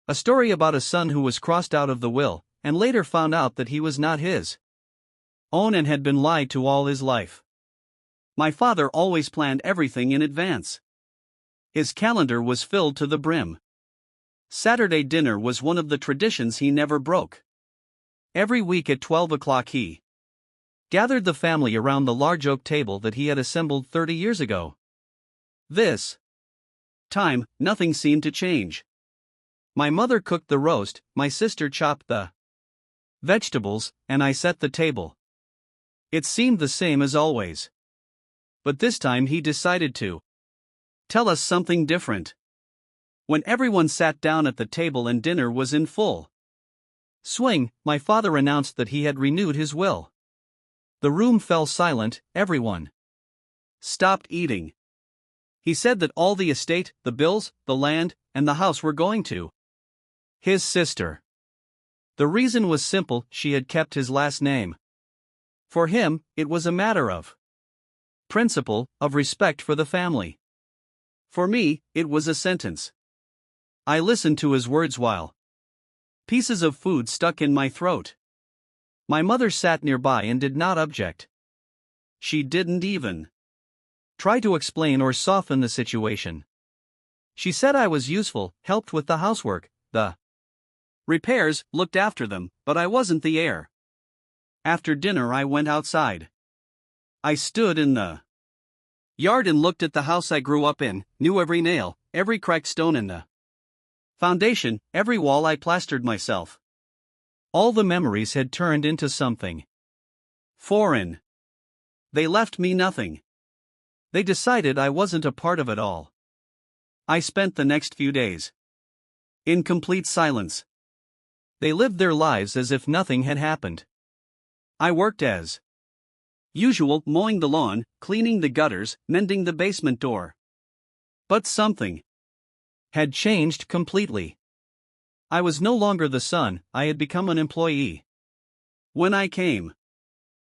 A story about a son who was crossed out of the will, and later found out that he was not his own and had been lied to all his life. My father always planned everything in advance. His calendar was filled to the brim. Saturday dinner was one of the traditions he never broke. Every week at 12 o'clock he gathered the family around the large oak table that he had assembled 30 years ago. This time, nothing seemed to change. My mother cooked the roast, my sister chopped the vegetables, and I set the table. It seemed the same as always. But this time he decided to tell us something different. When everyone sat down at the table and dinner was in full swing, my father announced that he had renewed his will. The room fell silent, everyone stopped eating. He said that all the estate, the bills, the land, and the house were going to his sister. The reason was simple: she had kept his last name. For him, it was a matter of principle, of respect for the family. For me, it was a sentence. I listened to his words while pieces of food stuck in my throat. My mother sat nearby and did not object. She didn't even try to explain or soften the situation. She said I was useful, helped with the housework, the repairs, looked after them, but I wasn't the heir. After dinner I went outside. I stood in the yard and looked at the house I grew up in, knew every nail, every cracked stone in the foundation, every wall I plastered myself. All the memories had turned into something foreign. They left me nothing. They decided I wasn't a part of it all. I spent the next few days in complete silence. They lived their lives as if nothing had happened. I worked as usual, mowing the lawn, cleaning the gutters, mending the basement door. But something had changed completely. I was no longer the son, I had become an employee. When I came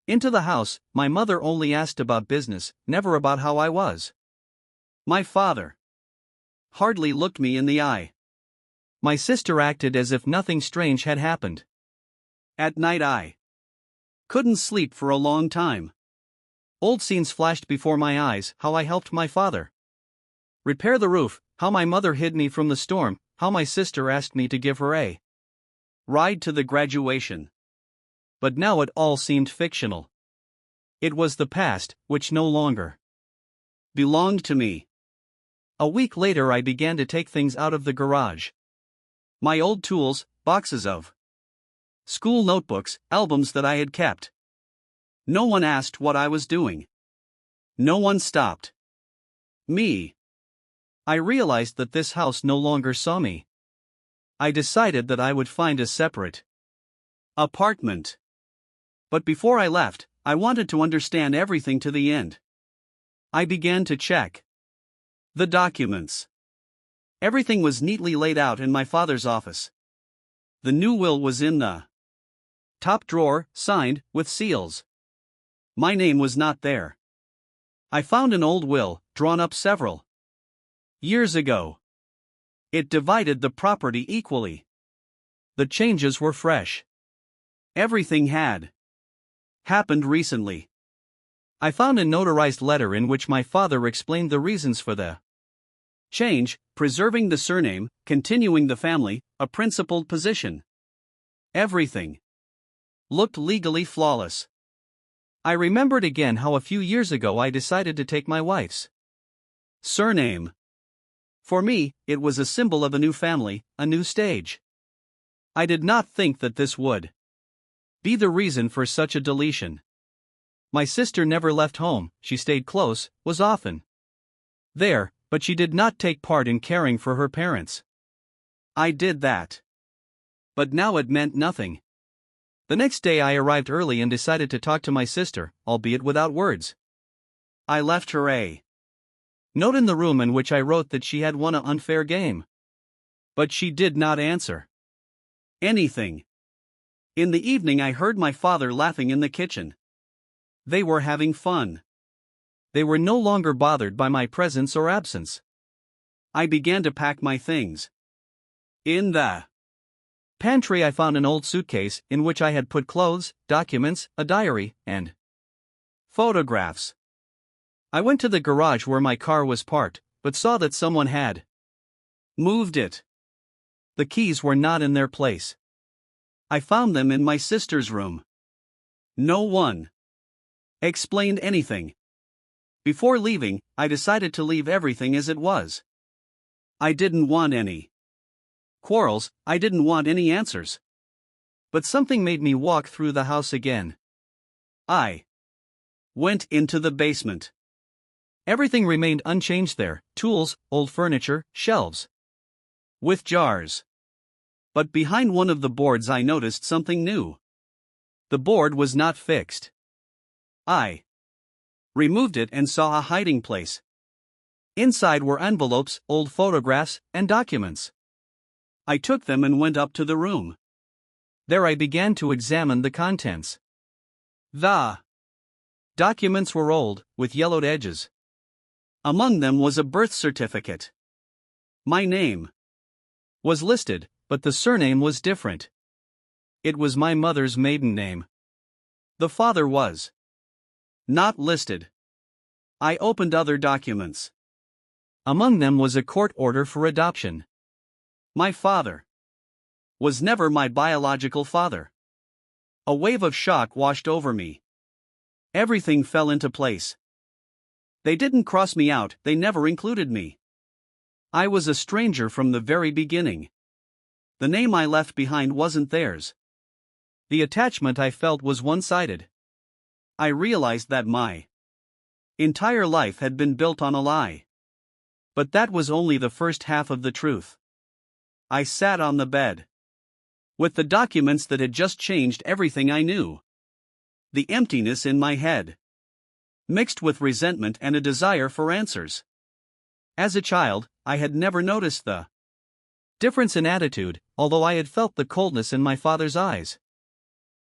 into the house, my mother only asked about business, never about how I was. My father hardly looked me in the eye. My sister acted as if nothing strange had happened. At night I couldn't sleep for a long time. Old scenes flashed before my eyes: how I helped my father repair the roof, how my mother hid me from the storm, how my sister asked me to give her a ride to the graduation. But now it all seemed fictional. It was the past, which no longer belonged to me. A week later I began to take things out of the garage. My old tools, boxes of school notebooks, albums that I had kept. No one asked what I was doing. No one stopped me. I realized that this house no longer saw me. I decided that I would find a separate apartment. But before I left, I wanted to understand everything to the end. I began to check the documents. Everything was neatly laid out in my father's office. The new will was in the top drawer, signed, with seals. My name was not there. I found an old will, drawn up several years ago. It divided the property equally. The changes were fresh. Everything had happened recently. I found a notarized letter in which my father explained the reasons for the change: preserving the surname, continuing the family, a principled position. Everything looked legally flawless. I remembered again how a few years ago I decided to take my wife's surname. For me, it was a symbol of a new family, a new stage. I did not think that this would be the reason for such a deletion. My sister never left home, she stayed close, was often there, but she did not take part in caring for her parents. I did that. But now it meant nothing. The next day I arrived early and decided to talk to my sister, albeit without words. I left her a note in the room in which I wrote that she had won an unfair game. But she did not answer anything. In the evening I heard my father laughing in the kitchen. They were having fun. They were no longer bothered by my presence or absence. I began to pack my things. In the pantry, I found an old suitcase in which I had put clothes, documents, a diary, and photographs. I went to the garage where my car was parked, but saw that someone had moved it. The keys were not in their place. I found them in my sister's room. No one explained anything. Before leaving, I decided to leave everything as it was. I didn't want any quarrels, I didn't want any answers. But something made me walk through the house again. I went into the basement. Everything remained unchanged there: tools, old furniture, shelves with jars. But behind one of the boards I noticed something new. The board was not fixed. I removed it and saw a hiding place. Inside were envelopes, old photographs, and documents. I took them and went up to the room. There I began to examine the contents. The documents were old, with yellowed edges. Among them was a birth certificate. My name was listed, but the surname was different. It was my mother's maiden name. The father was not listed. I opened other documents. Among them was a court order for adoption. My father was never my biological father. A wave of shock washed over me. Everything fell into place. They didn't cross me out, they never included me. I was a stranger from the very beginning. The name I left behind wasn't theirs. The attachment I felt was one-sided. I realized that my entire life had been built on a lie. But that was only the first half of the truth. I sat on the bed with the documents that had just changed everything I knew. The emptiness in my head, mixed with resentment and a desire for answers. As a child, I had never noticed the difference in attitude, although I had felt the coldness in my father's eyes.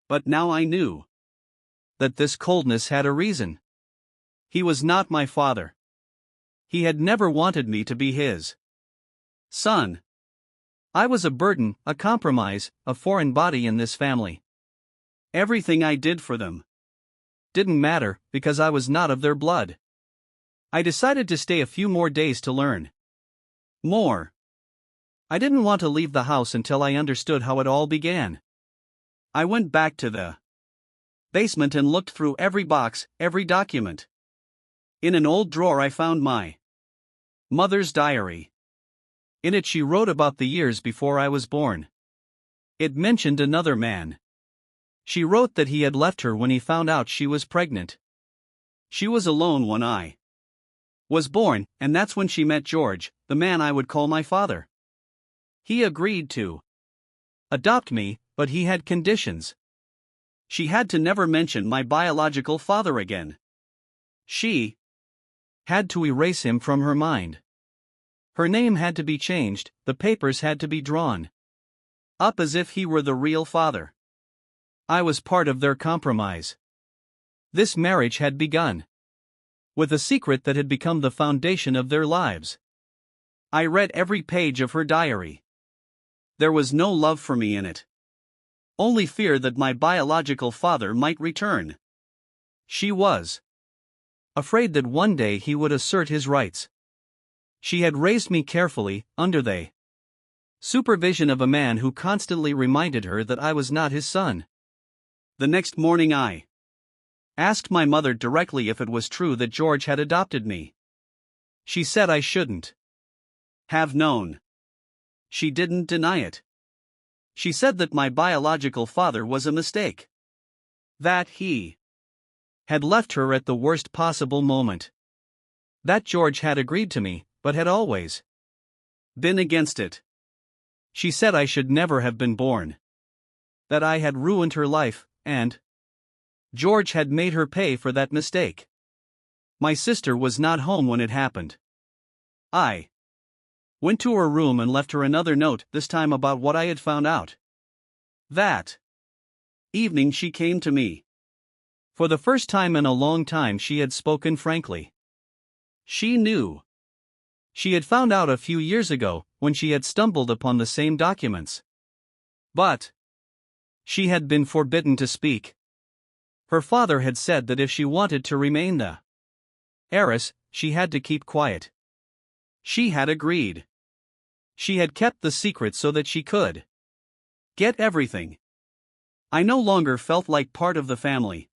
But now I knew that this coldness had a reason. He was not my father. He had never wanted me to be his son. I was a burden, a compromise, a foreign body in this family. Everything I did for them didn't matter, because I was not of their blood. I decided to stay a few more days to learn more. I didn't want to leave the house until I understood how it all began. I went back to the basement and looked through every box, every document. In an old drawer I found my mother's diary. In it she wrote about the years before I was born. It mentioned another man. She wrote that he had left her when he found out she was pregnant. She was alone when I was born, and that's when she met George, the man I would call my father. He agreed to adopt me, but he had conditions. She had to never mention my biological father again. She had to erase him from her mind. Her name had to be changed, the papers had to be drawn up as if he were the real father. I was part of their compromise. This marriage had begun with a secret that had become the foundation of their lives. I read every page of her diary. There was no love for me in it. Only fear that my biological father might return. She was afraid that one day he would assert his rights. She had raised me carefully, under the supervision of a man who constantly reminded her that I was not his son. The next morning I asked my mother directly if it was true that George had adopted me. She said I shouldn't have known. She didn't deny it. She said that my biological father was a mistake. That he had left her at the worst possible moment. That George had agreed to me, but had always been against it. She said I should never have been born. That I had ruined her life, and George had made her pay for that mistake. My sister was not home when it happened. I went to her room and left her another note, this time about what I had found out. That evening she came to me. For the first time in a long time she had spoken frankly. She knew She had found out a few years ago, when she had stumbled upon the same documents. But she had been forbidden to speak. Her father had said that if she wanted to remain the heiress, she had to keep quiet. She had agreed. She had kept the secret so that she could get everything. I no longer felt like part of the family.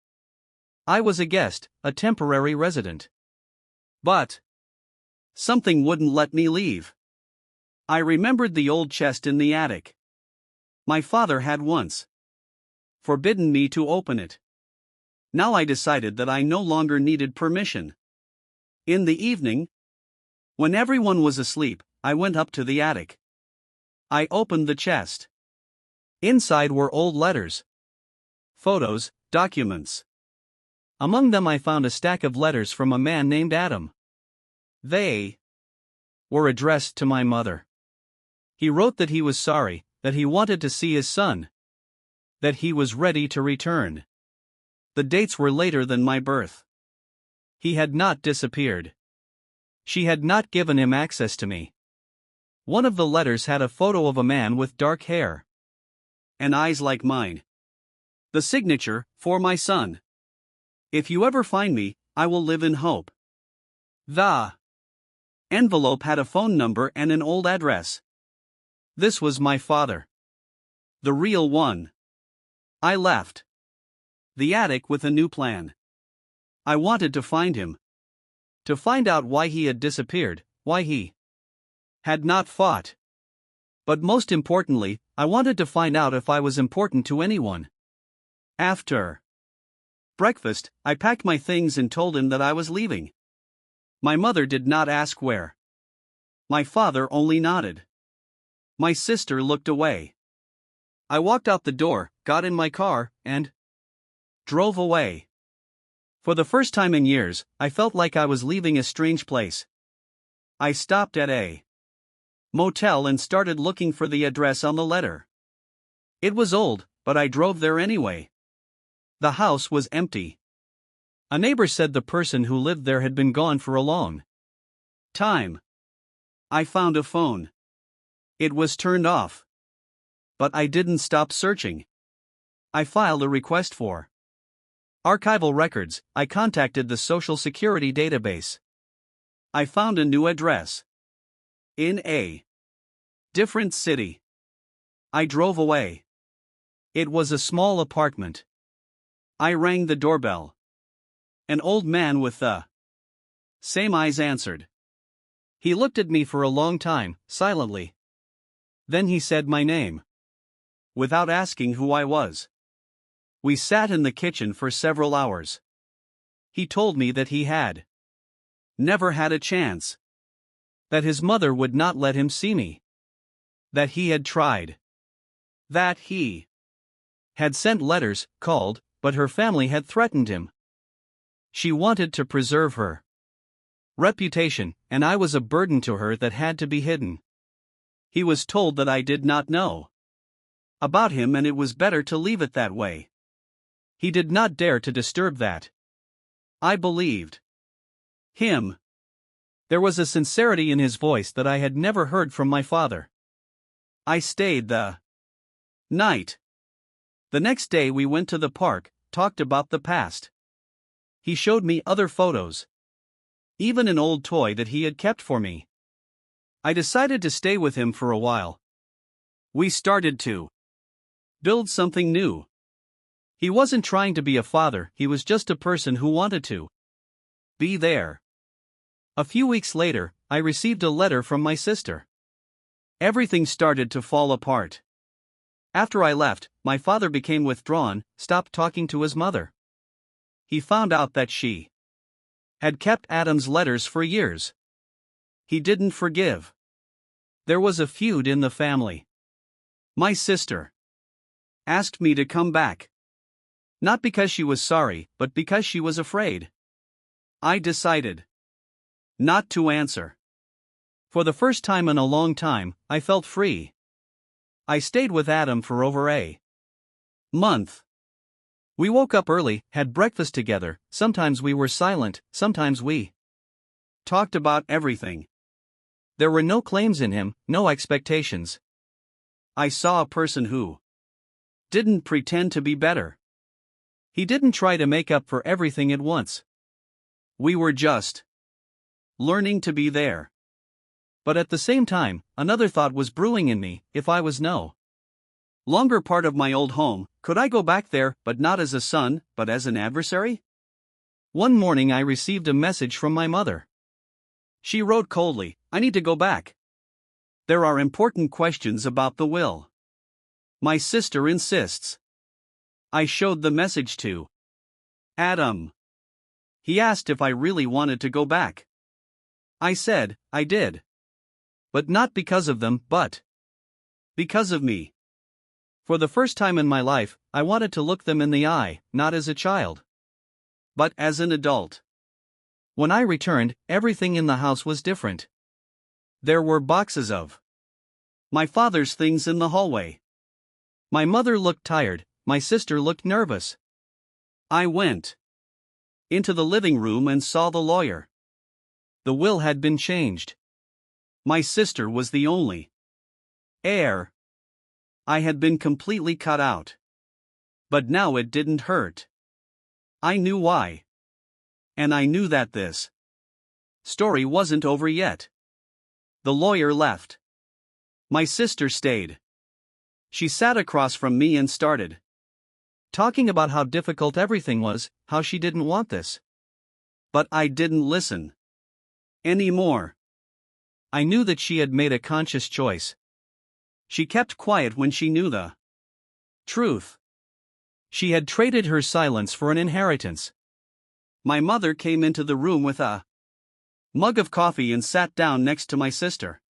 I was a guest, a temporary resident. But something wouldn't let me leave. I remembered the old chest in the attic. My father had once forbidden me to open it. Now I decided that I no longer needed permission. In the evening, when everyone was asleep, I went up to the attic. I opened the chest. Inside were old letters, photos, documents. Among them I found a stack of letters from a man named Adam. They were addressed to my mother. He wrote that he was sorry, that he wanted to see his son, that he was ready to return. The dates were later than my birth. He had not disappeared. She had not given him access to me. One of the letters had a photo of a man with dark hair and eyes like mine. The signature, "For my son. If you ever find me, I will live in hope." The envelope had a phone number and an old address. This was my father. The real one. I left the attic with a new plan. I wanted to find him. To find out why he had disappeared, why he had not fought. But most importantly, I wanted to find out if I was important to anyone. After breakfast, I packed my things and told him that I was leaving. My mother did not ask where. My father only nodded. My sister looked away. I walked out the door, got in my car, and drove away. For the first time in years, I felt like I was leaving a strange place. I stopped at a motel and started looking for the address on the letter. It was old, but I drove there anyway. The house was empty. A neighbor said the person who lived there had been gone for a long time. I found a phone. It was turned off. But I didn't stop searching. I filed a request for archival records. I contacted the Social Security database. I found a new address in a different city. I drove away. It was a small apartment. I rang the doorbell. An old man with the same eyes answered. He looked at me for a long time, silently. Then he said my name, without asking who I was. We sat in the kitchen for several hours. He told me that he had never had a chance. That his mother would not let him see me. That he had tried. That he had sent letters, called, but her family had threatened him. She wanted to preserve her reputation, and I was a burden to her that had to be hidden. He was told that I did not know about him and it was better to leave it that way. He did not dare to disturb that. I believed him. There was a sincerity in his voice that I had never heard from my father. I stayed the night. The next day we went to the park, talked about the past. He showed me other photos. Even an old toy that he had kept for me. I decided to stay with him for a while. We started to build something new. He wasn't trying to be a father, he was just a person who wanted to be there. A few weeks later, I received a letter from my sister. Everything started to fall apart. After I left, my father became withdrawn, stopped talking to his mother. He found out that she had kept Adam's letters for years. He didn't forgive. There was a feud in the family. My sister asked me to come back. Not because she was sorry, but because she was afraid. I decided not to answer. For the first time in a long time, I felt free. I stayed with Adam for over a month. We woke up early, had breakfast together, sometimes we were silent, sometimes we talked about everything. There were no claims in him, no expectations. I saw a person who didn't pretend to be better. He didn't try to make up for everything at once. We were just learning to be there. But at the same time, another thought was brewing in me: if I was no longer part of my old home, could I go back there, but not as a son, but as an adversary? One morning I received a message from my mother. She wrote coldly, "I need to go back. There are important questions about the will. My sister insists." I showed the message to Adam. He asked if I really wanted to go back. I said, I did. But not because of them, but because of me. For the first time in my life, I wanted to look them in the eye, not as a child, but as an adult. When I returned, everything in the house was different. There were boxes of my father's things in the hallway. My mother looked tired, my sister looked nervous. I went into the living room and saw the lawyer. The will had been changed. My sister was the only heir. I had been completely cut out. But now it didn't hurt. I knew why. And I knew that this story wasn't over yet. The lawyer left. My sister stayed. She sat across from me and started talking about how difficult everything was, how she didn't want this. But I didn't listen anymore. I knew that she had made a conscious choice. She kept quiet when she knew the truth. She had traded her silence for an inheritance. My mother came into the room with a mug of coffee and sat down next to my sister.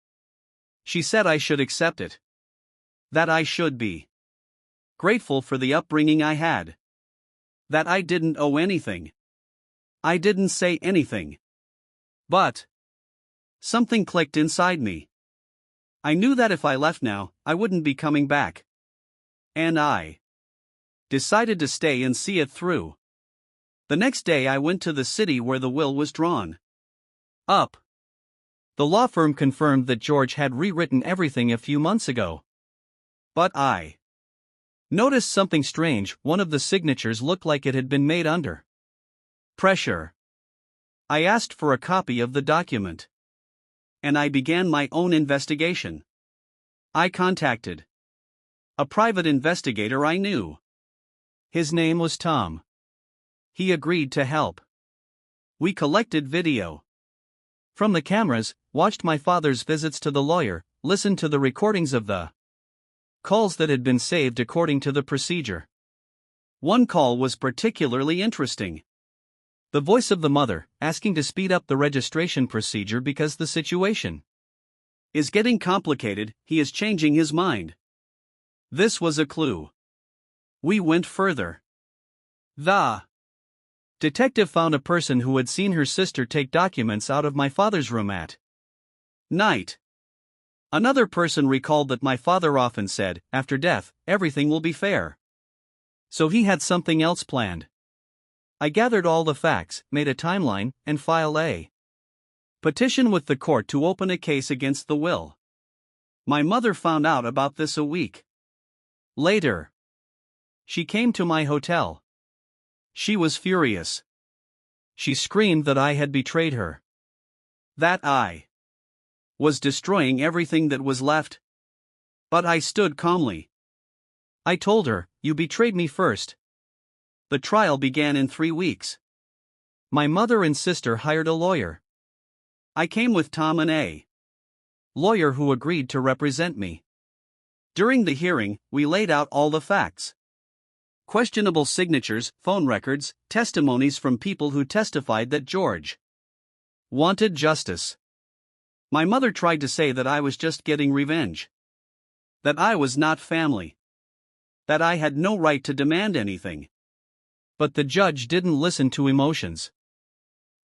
She said I should accept it. That I should be grateful for the upbringing I had. That I didn't owe anything. I didn't say anything. But something clicked inside me. I knew that if I left now, I wouldn't be coming back. And I decided to stay and see it through. The next day I went to the city where the will was drawn up. The law firm confirmed that George had rewritten everything a few months ago. But I noticed something strange. One of the signatures looked like it had been made under pressure. I asked for a copy of the document. And I began my own investigation. I contacted a private investigator I knew. His name was Tom. He agreed to help. We collected video from the cameras, watched my father's visits to the lawyer, listened to the recordings of the calls that had been saved according to the procedure. One call was particularly interesting. The voice of the mother, asking to speed up the registration procedure because the situation is getting complicated, he is changing his mind. This was a clue. We went further. The detective found a person who had seen her sister take documents out of my father's room at night. Another person recalled that my father often said, after death, everything will be fair. So he had something else planned. I gathered all the facts, made a timeline, and filed a petition with the court to open a case against the will. My mother found out about this a week later. She came to my hotel. She was furious. She screamed that I had betrayed her. That I was destroying everything that was left. But I stood calmly. I told her, "You betrayed me first." The trial began in 3 weeks. My mother and sister hired a lawyer. I came with Tom and a lawyer who agreed to represent me. During the hearing, we laid out all the facts. Questionable signatures, phone records, testimonies from people who testified that George wanted justice. My mother tried to say that I was just getting revenge. That I was not family. That I had no right to demand anything. But the judge didn't listen to emotions.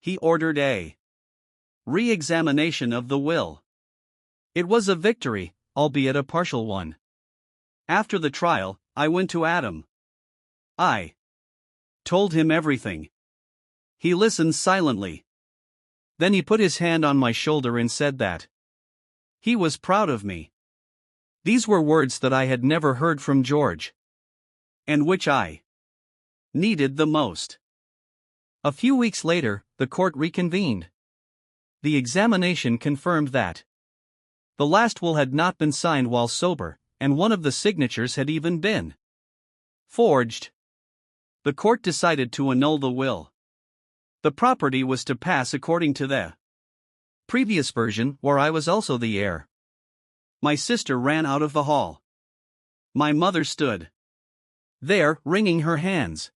He ordered a re-examination of the will. It was a victory, albeit a partial one. After the trial, I went to Adam. I told him everything. He listened silently. Then he put his hand on my shoulder and said that He was proud of me. These were words that I had never heard from George. And which I needed the most. A few weeks later, the court reconvened. The examination confirmed that the last will had not been signed while sober, and one of the signatures had even been forged. The court decided to annul the will. The property was to pass according to the previous version, where I was also the heir. My sister ran out of the hall. My mother stood there, wringing her hands.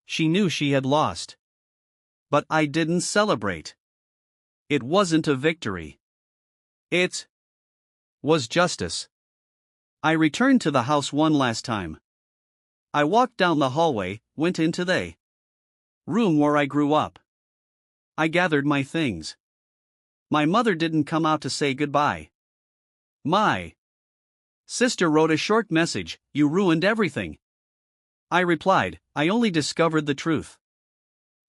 She knew she had lost. But I didn't celebrate. It wasn't a victory. It was justice. I returned to the house one last time. I walked down the hallway, went into the room where I grew up. I gathered my things. My mother didn't come out to say goodbye. My sister wrote a short message, "You ruined everything." I replied, "I only discovered the truth."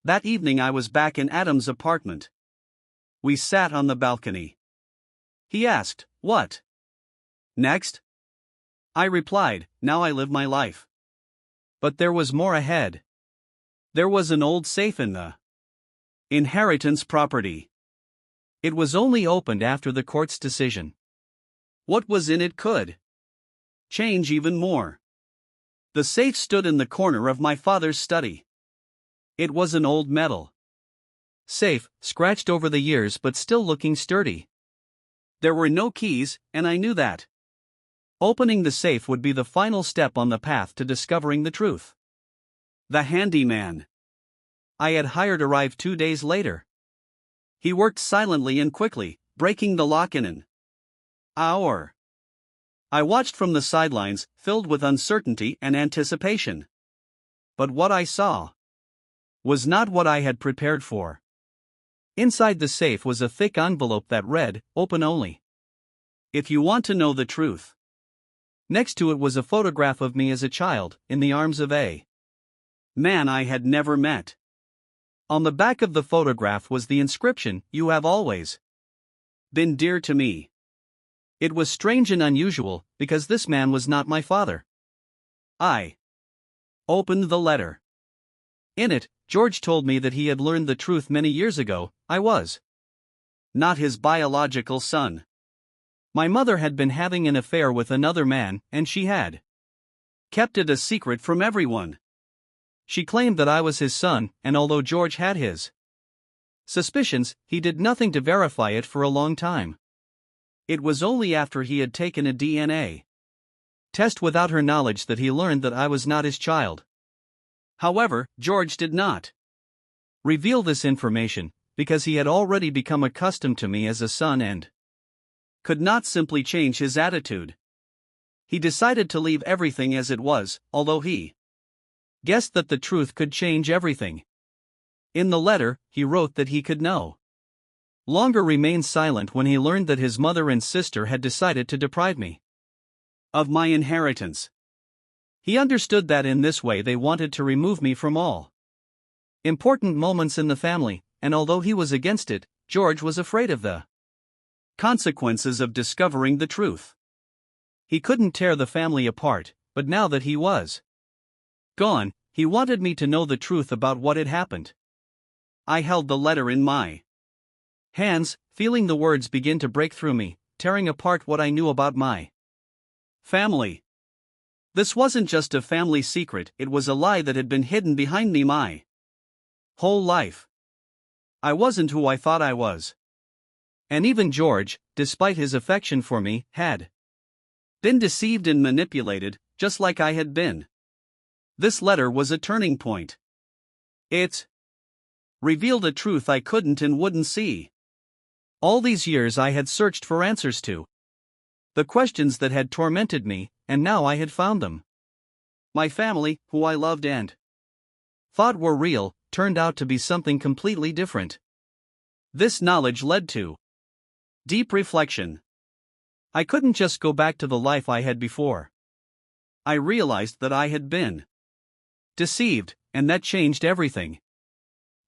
That evening I was back in Adam's apartment. We sat on the balcony. He asked, "What next?" I replied, "Now I live my life." But there was more ahead. There was an old safe in the inheritance property. It was only opened after the court's decision. What was in it could change even more. The safe stood in the corner of my father's study. It was an old metal safe, scratched over the years but still looking sturdy. There were no keys, and I knew that opening the safe would be the final step on the path to discovering the truth. The handyman I had hired arrived 2 days later. He worked silently and quickly, breaking the lock in an hour. I watched from the sidelines, filled with uncertainty and anticipation. But what I saw was not what I had prepared for. Inside the safe was a thick envelope that read, "Open only if you want to know the truth." Next to it was a photograph of me as a child, in the arms of a man I had never met. On the back of the photograph was the inscription, "You have always been dear to me." It was strange and unusual, because this man was not my father. I opened the letter. In it, George told me that he had learned the truth many years ago. I was not his biological son. My mother had been having an affair with another man, and she had kept it a secret from everyone. She claimed that I was his son, and although George had his suspicions, he did nothing to verify it for a long time. It was only after he had taken a DNA test without her knowledge that he learned that I was not his child. However, George did not reveal this information, because he had already become accustomed to me as a son and could not simply change his attitude. He decided to leave everything as it was, although he guessed that the truth could change everything. In the letter, he wrote that he could no longer remain silent when he learned that his mother and sister had decided to deprive me of my inheritance. He understood that in this way they wanted to remove me from all important moments in the family, and although he was against it, George was afraid of the consequences of discovering the truth. He couldn't tear the family apart, but now that he was gone, he wanted me to know the truth about what had happened. I held the letter in my hands, feeling the words begin to break through me, tearing apart what I knew about my family. This wasn't just a family secret, it was a lie that had been hidden behind me my whole life. I wasn't who I thought I was. And even George, despite his affection for me, had been deceived and manipulated, just like I had been. This letter was a turning point. It revealed a truth I couldn't and wouldn't see. All these years I had searched for answers to the questions that had tormented me, and now I had found them. My family, who I loved and thought were real, turned out to be something completely different. This knowledge led to deep reflection. I couldn't just go back to the life I had before. I realized that I had been deceived, and that changed everything.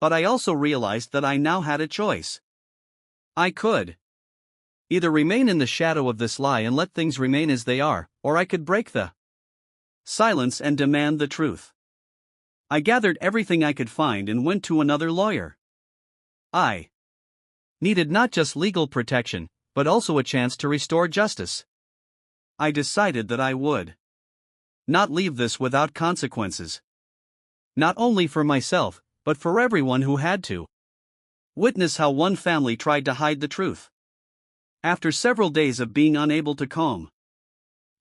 But I also realized that I now had a choice. I could Either remain in the shadow of this lie and let things remain as they are, or I could break the silence and demand the truth. I gathered everything I could find and went to another lawyer. I needed not just legal protection, but also a chance to restore justice. I decided that I would not leave this without consequences. Not only for myself, but for everyone who had to witness how one family tried to hide the truth. After several days of being unable to calm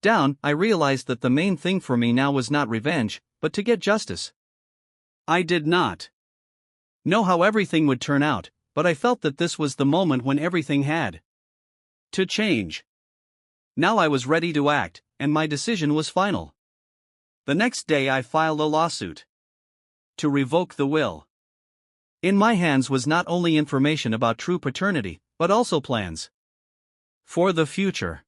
down, I realized that the main thing for me now was not revenge, but to get justice. I did not know how everything would turn out, but I felt that this was the moment when everything had to change. Now I was ready to act, and my decision was final. The next day I filed a lawsuit to revoke the will. In my hands was not only information about true paternity, but also plans for the future.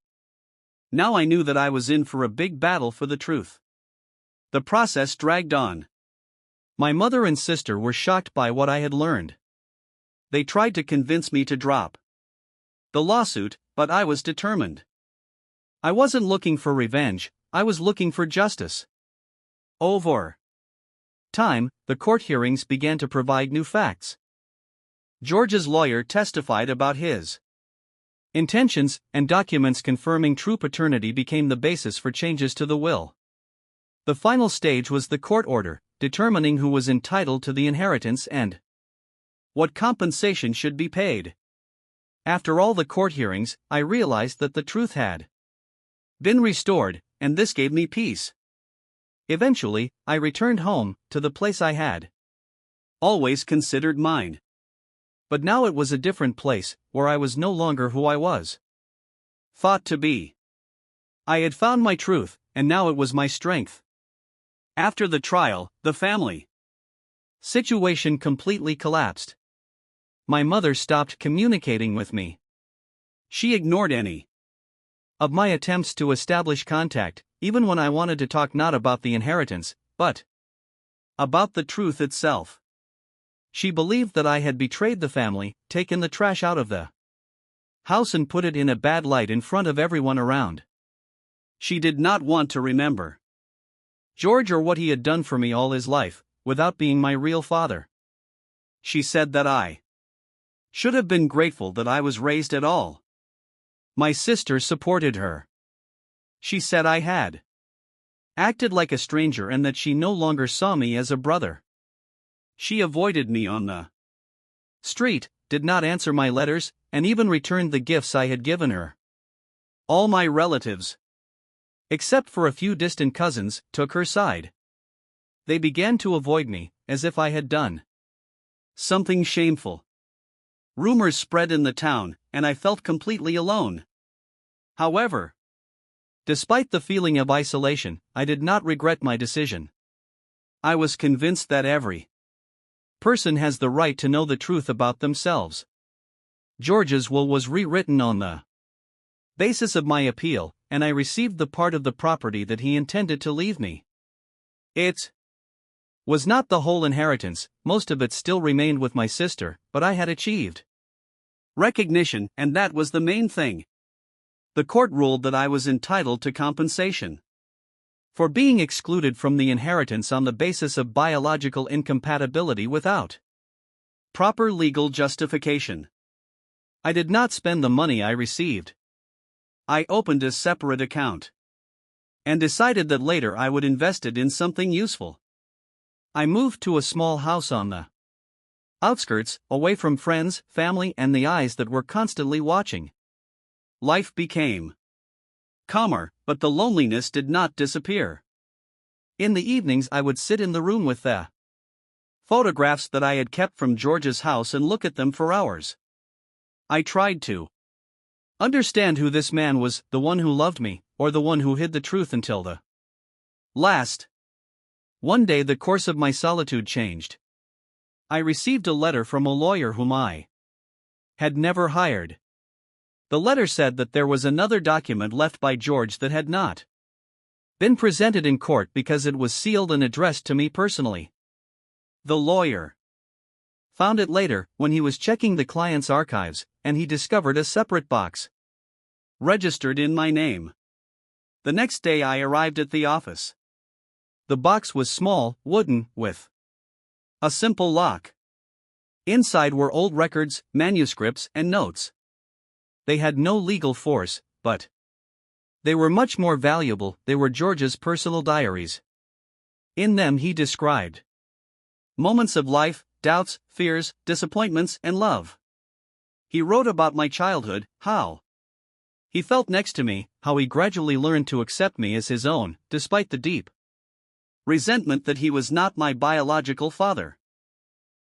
Now I knew that I was in for a big battle for the truth. The process dragged on. My mother and sister were shocked by what I had learned. They tried to convince me to drop the lawsuit, but I was determined. I wasn't looking for revenge, I was looking for justice. Over time, the court hearings began to provide new facts. George's lawyer testified about his intentions, and documents confirming true paternity became the basis for changes to the will. The final stage was the court order, determining who was entitled to the inheritance and what compensation should be paid. After all the court hearings, I realized that the truth had been restored, and this gave me peace. Eventually, I returned home, to the place I had always considered mine. But now it was a different place, where I was no longer who I was thought to be. I had found my truth, and now it was my strength. After the trial, the family situation completely collapsed. My mother stopped communicating with me. She ignored any of my attempts to establish contact, even when I wanted to talk not about the inheritance, but about the truth itself. She believed that I had betrayed the family, taken the trash out of the house and put it in a bad light in front of everyone around. She did not want to remember George or what he had done for me all his life, without being my real father. She said that I should have been grateful that I was raised at all. My sister supported her. She said I had acted like a stranger and that she no longer saw me as a brother. She avoided me on the street, did not answer my letters, and even returned the gifts I had given her. All my relatives, except for a few distant cousins, took her side. They began to avoid me, as if I had done something shameful. Rumors spread in the town, and I felt completely alone. However, despite the feeling of isolation, I did not regret my decision. I was convinced that every person has the right to know the truth about themselves. George's will was rewritten on the basis of my appeal, and I received the part of the property that he intended to leave me. It was not the whole inheritance, most of it still remained with my sister, but I had achieved recognition, and that was the main thing. The court ruled that I was entitled to compensation for being excluded from the inheritance on the basis of biological incompatibility without proper legal justification. I did not spend the money I received. I opened a separate account and decided that later I would invest it in something useful. I moved to a small house on the outskirts, away from friends, family, and the eyes that were constantly watching. Life became calmer, but the loneliness did not disappear. In the evenings I would sit in the room with the photographs that I had kept from George's house and look at them for hours. I tried to understand who this man was, the one who loved me, or the one who hid the truth until the last. One day the course of my solitude changed. I received a letter from a lawyer whom I had never hired. The letter said that there was another document left by George that had not been presented in court because it was sealed and addressed to me personally. The lawyer found it later when he was checking the client's archives, and he discovered a separate box registered in my name. The next day I arrived at the office. The box was small, wooden, with a simple lock. Inside were old records, manuscripts, and notes. They had no legal force, but they were much more valuable. They were George's personal diaries. In them he described moments of life, doubts, fears, disappointments, and love. He wrote about my childhood, how he felt next to me, how he gradually learned to accept me as his own, despite the deep resentment that he was not my biological father.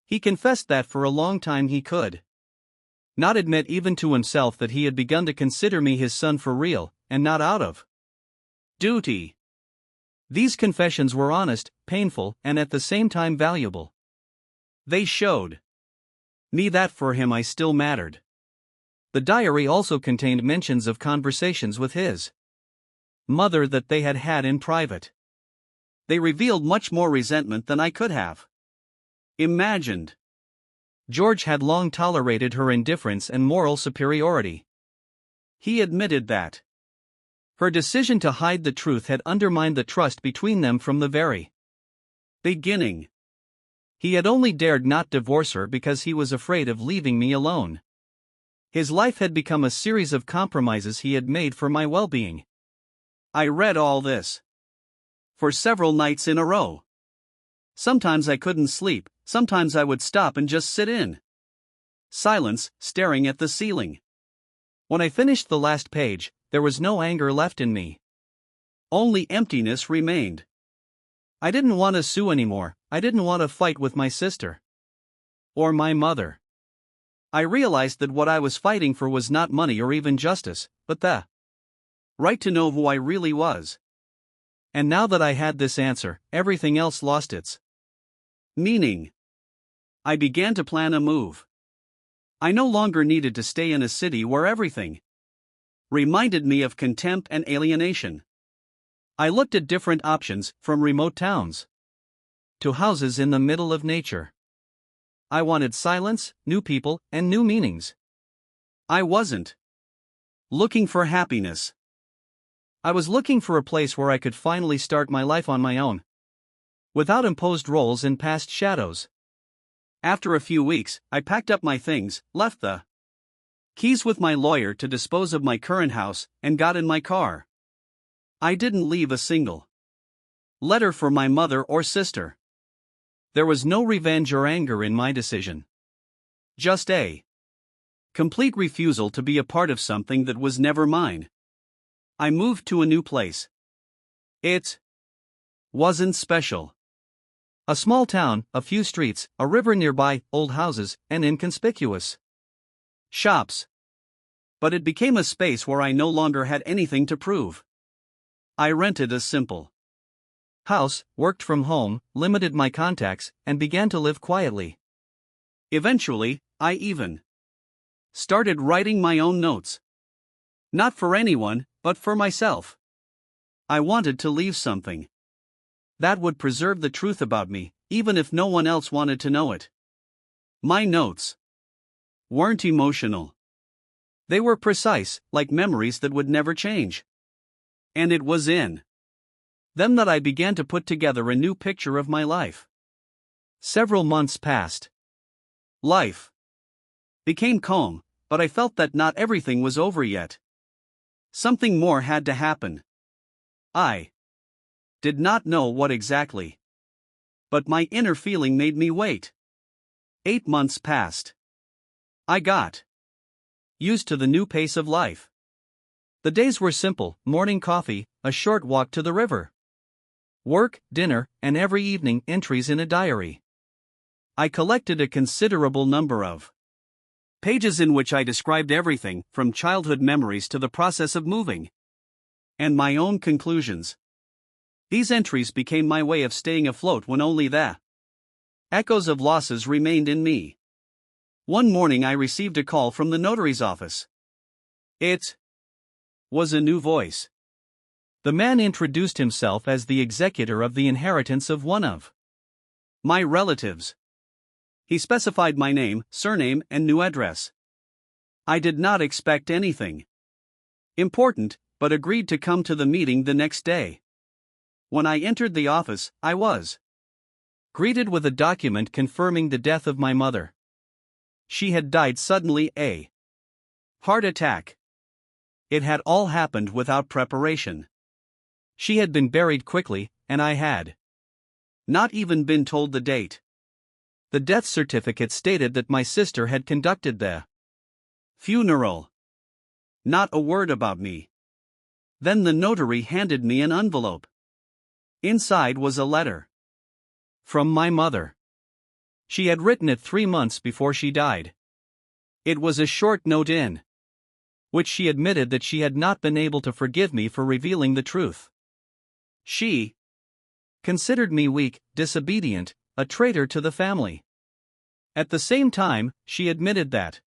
He confessed that for a long time he could not admit even to himself that he had begun to consider me his son for real, and not out of duty. These confessions were honest, painful, and at the same time valuable. They showed me that for him I still mattered. The diary also contained mentions of conversations with his mother that they had had in private. They revealed much more resentment than I could have imagined. George had long tolerated her indifference and moral superiority. He admitted that her decision to hide the truth had undermined the trust between them from the very beginning. He had only dared not divorce her because he was afraid of leaving me alone. His life had become a series of compromises he had made for my well-being. I read all this for several nights in a row. Sometimes I couldn't sleep, sometimes I would stop and just sit in silence, staring at the ceiling. When I finished the last page, there was no anger left in me. Only emptiness remained. I didn't want to sue anymore. I didn't want to fight with my sister or my mother. I realized that what I was fighting for was not money or even justice, but the right to know who I really was. And now that I had this answer, everything else lost its meaning. I began to plan a move. I no longer needed to stay in a city where everything reminded me of contempt and alienation. I looked at different options, from remote towns to houses in the middle of nature. I wanted silence, new people, and new meanings. I wasn't looking for happiness. I was looking for a place where I could finally start my life on my own, without imposed roles and past shadows. After a few weeks, I packed up my things, left the keys with my lawyer to dispose of my current house, and got in my car. I didn't leave a single letter for my mother or sister. There was no revenge or anger in my decision. Just a complete refusal to be a part of something that was never mine. I moved to a new place. It wasn't special. A small town, a few streets, a river nearby, old houses, and inconspicuous shops. But it became a space where I no longer had anything to prove. I rented a simple house, worked from home, limited my contacts, and began to live quietly. Eventually, I even started writing my own notes. Not for anyone, but for myself. I wanted to leave something that would preserve the truth about me, even if no one else wanted to know it. My notes weren't emotional. They were precise, like memories that would never change. And it was in them that I began to put together a new picture of my life. Several months passed. Life became calm, but I felt that not everything was over yet. Something more had to happen. I did not know what exactly, but my inner feeling made me wait. 8 months passed. I got used to the new pace of life. The days were simple: morning coffee, a short walk to the river, work, dinner, and every evening entries in a diary. I collected a considerable number of pages in which I described everything, from childhood memories to the process of moving, and my own conclusions. These entries became my way of staying afloat when only the echoes of losses remained in me. One morning I received a call from the notary's office. It was a new voice. The man introduced himself as the executor of the inheritance of one of my relatives. He specified my name, surname, and new address. I did not expect anything Important, but agreed to come to the meeting the next day. When I entered the office, I was greeted with a document confirming the death of my mother. She had died suddenly, a heart attack. It had all happened without preparation. She had been buried quickly, and I had not even been told the date. The death certificate stated that my sister had conducted the funeral. Not a word about me. Then the notary handed me an envelope. Inside was a letter from my mother. She had written it 3 months before she died. It was a short note in which she admitted that she had not been able to forgive me for revealing the truth. She considered me weak, disobedient, a traitor to the family. At the same time, she admitted that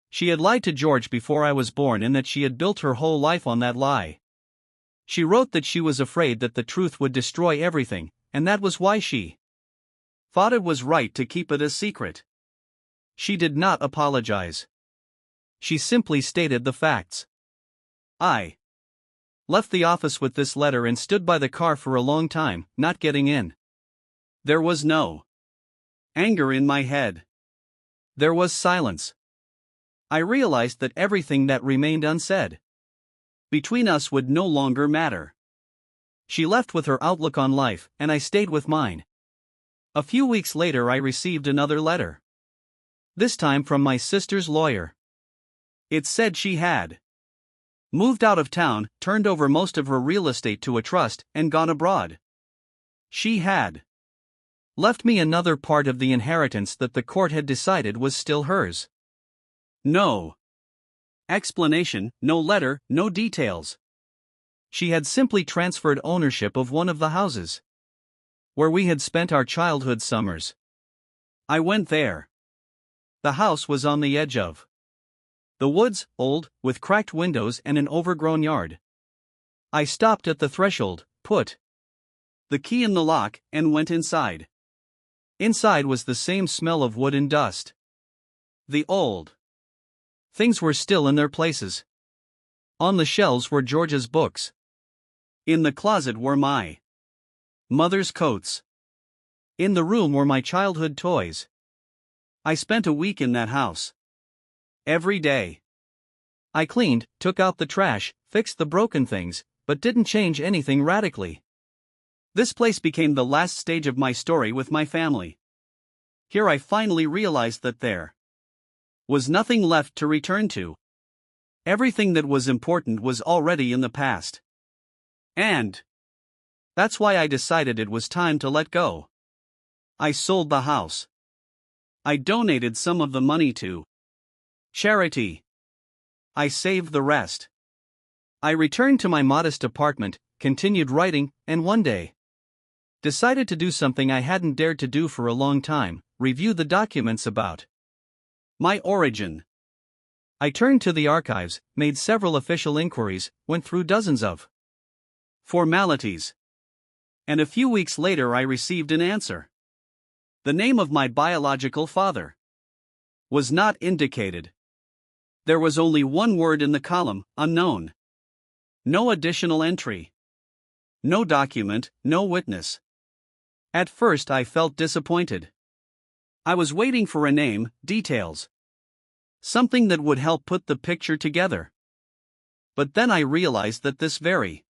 she had lied to George before I was born and that she had built her whole life on that lie. She wrote that she was afraid that the truth would destroy everything, and that was why she thought it was right to keep it a secret. She did not apologize. She simply stated the facts. I left the office with this letter and stood by the car for a long time, not getting in. There was no anger in my head. There was silence. I realized that everything that remained unsaid between us would no longer matter. She left with her outlook on life, and I stayed with mine. A few weeks later, I received another letter. This time from my sister's lawyer. It said she had moved out of town, turned over most of her real estate to a trust, and gone abroad. She had left me another part of the inheritance that the court had decided was still hers. No explanation, no letter, no details. She had simply transferred ownership of one of the houses where we had spent our childhood summers. I went there. The house was on the edge of the woods, old, with cracked windows and an overgrown yard. I stopped at the threshold, put the key in the lock, and went inside. Inside was the same smell of wood and dust. The old things were still in their places. On the shelves were George's books. In the closet were my mother's coats. In the room were my childhood toys. I spent a week in that house. Every day. I cleaned, took out the trash, fixed the broken things, but didn't change anything radically. This place became the last stage of my story with my family. Here I finally realized that there was nothing left to return to. Everything that was important was already in the past. And that's why I decided it was time to let go. I sold the house. I donated some of the money to charity. I saved the rest. I returned to my modest apartment, continued writing, and one day decided to do something I hadn't dared to do for a long time: review the documents about my origin. I turned to the archives, made several official inquiries, went through dozens of formalities. And a few weeks later I received an answer. The name of my biological father was not indicated. There was only one word in the column: unknown. No additional entry. No document, no witness. At first I felt disappointed. I was waiting for a name, details. Something that would help put the picture together. But then I realized that this very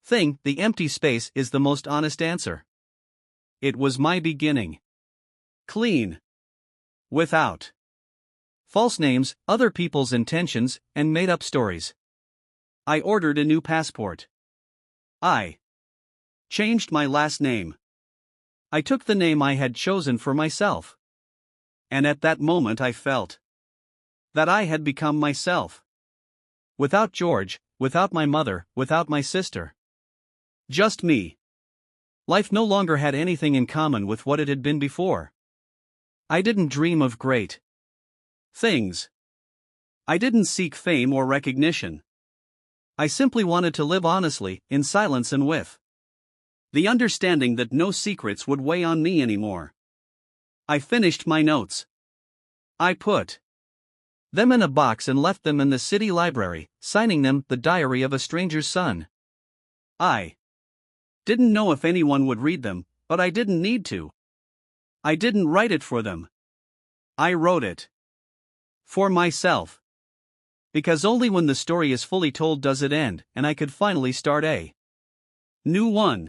thing, the empty space, is the most honest answer. It was my beginning. Clean. Without false names, other people's intentions, and made-up stories. I ordered a new passport. I changed my last name. I took the name I had chosen for myself. And at that moment I felt that I had become myself. Without George, without my mother, without my sister. Just me. Life no longer had anything in common with what it had been before. I didn't dream of great things. I didn't seek fame or recognition. I simply wanted to live honestly, in silence, and with the understanding that no secrets would weigh on me anymore. I finished my notes. I put them in a box and left them in the city library, signing them The Diary of a Stranger's Son. I didn't know if anyone would read them, but I didn't need to. I didn't write it for them. I wrote it for myself. Because only when the story is fully told does it end, and I could finally start a new one.